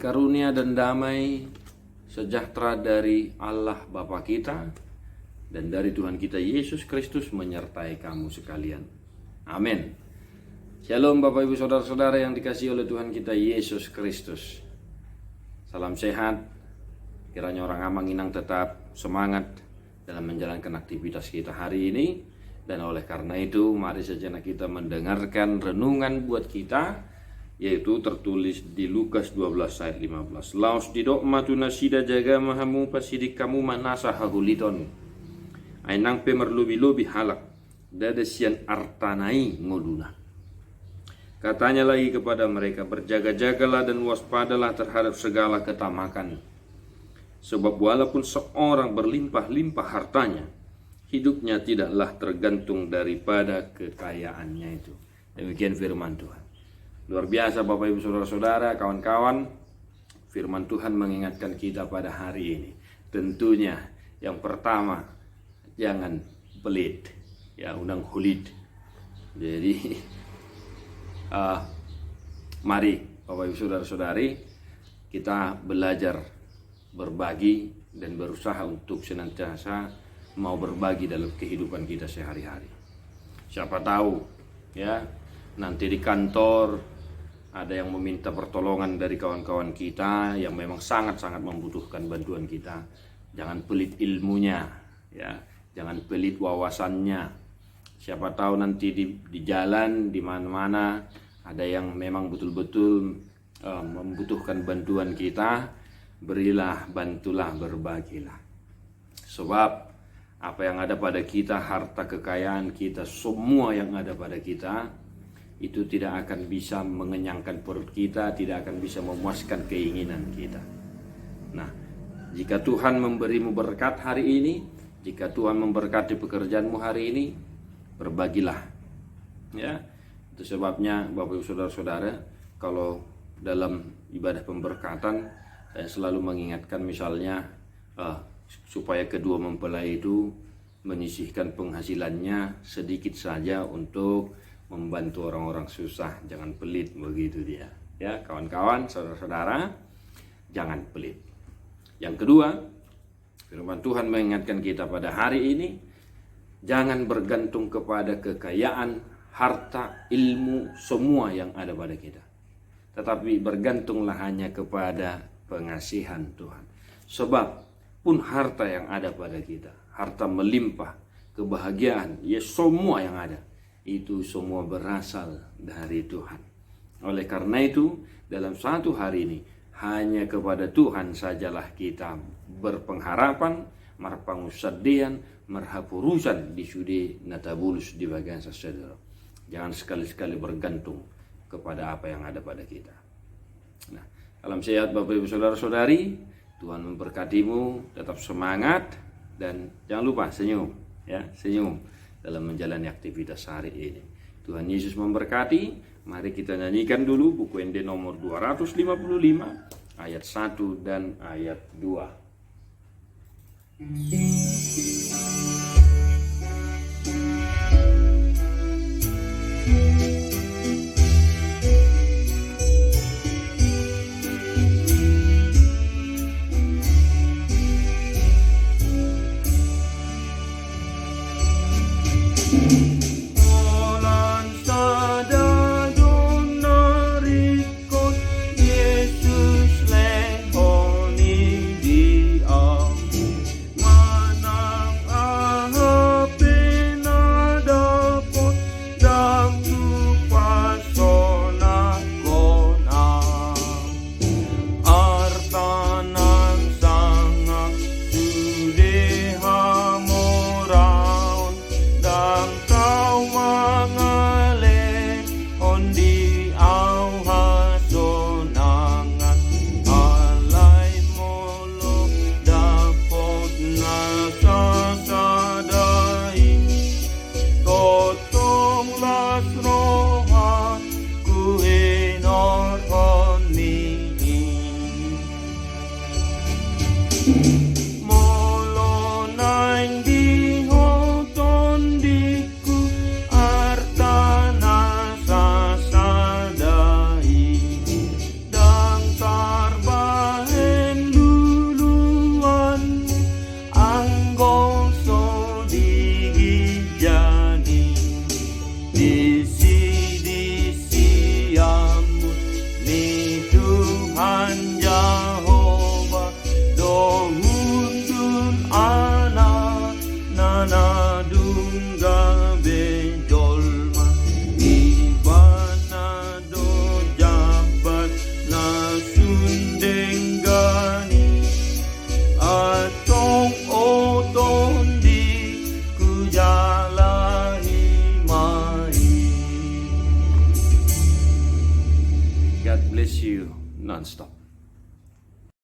karunia dan damai sejahtera dari Allah Bapa kita dan dari Tuhan kita Yesus Kristus menyertai kamu sekalian. Amin. Shalom Bapak Ibu Saudara-saudara yang dikasihi oleh Tuhan kita Yesus Kristus. Salam sehat. Kiranya orang Amanginang tetap semangat dalam menjalankan aktivitas kita hari ini. Dan oleh karena itu mari sejenak kita mendengarkan renungan buat kita, yaitu tertulis di Lukas 12 ayat 15. Laos didok matu nasida jaga mahamu pasidik kamu manasa haguliton. Ainang pemerlubi-lubi halak dada sian artanai nguduna. Katanya lagi kepada mereka, berjaga-jagalah dan waspadalah terhadap segala ketamakan. Sebab walaupun seorang berlimpah-limpah hartanya, hidupnya tidaklah tergantung daripada kekayaannya itu. Demikian firman Tuhan. Luar biasa Bapak Ibu Saudara-saudara, kawan-kawan. Firman Tuhan mengingatkan kita pada hari ini. Tentunya yang pertama, jangan pelit. Ya, undang hulit. Jadi mari Bapak Ibu Saudara-saudari, kita belajar berbagi dan berusaha untuk senantiasa mau berbagi dalam kehidupan kita sehari-hari. Siapa tahu ya, nanti di kantor ada yang meminta pertolongan dari kawan-kawan kita yang memang sangat-sangat membutuhkan bantuan kita. Jangan pelit ilmunya ya, jangan pelit wawasannya. Siapa tahu nanti di jalan di mana-mana ada yang memang betul-betul membutuhkan bantuan kita. Berilah, bantulah, berbagilah. Sebab apa yang ada pada kita, harta kekayaan kita, semua yang ada pada kita, itu tidak akan bisa mengenyangkan perut kita, tidak akan bisa memuaskan keinginan kita. Nah, jika Tuhan memberimu berkat hari ini, jika Tuhan memberkati pekerjaanmu hari ini, berbagilah. Ya, itu sebabnya Bapak Ibu Saudara-saudara, kalau dalam ibadah pemberkatan, saya selalu mengingatkan misalnya, supaya kedua mempelai itu menyisihkan penghasilannya sedikit saja untuk membantu orang-orang susah. Jangan pelit, begitu dia. Ya, kawan-kawan, saudara-saudara, jangan pelit. Yang kedua, firman Tuhan mengingatkan kita pada hari ini, jangan bergantung kepada kekayaan, harta, ilmu, semua yang ada pada kita. Tetapi bergantunglah hanya kepada pengasihan Tuhan. Sebab pun harta yang ada pada kita, harta melimpah, kebahagiaan, ya semua yang ada, itu semua berasal dari Tuhan. Oleh karena itu, dalam satu hari ini, hanya kepada Tuhan sajalah kita berpengharapan, marpangusadian, marhapurusan di sudi natabulus di bagian sasadara. Jangan sekali-sekali bergantung kepada apa yang ada pada kita. Nah, salam sehat Bapak Ibu Saudara-saudari. Tuhan memberkatimu, tetap semangat dan jangan lupa senyum ya, senyum dalam menjalani aktivitas hari ini. Tuhan Yesus memberkati. Mari kita nyanyikan dulu buku ND nomor 255 ayat 1 dan ayat 2.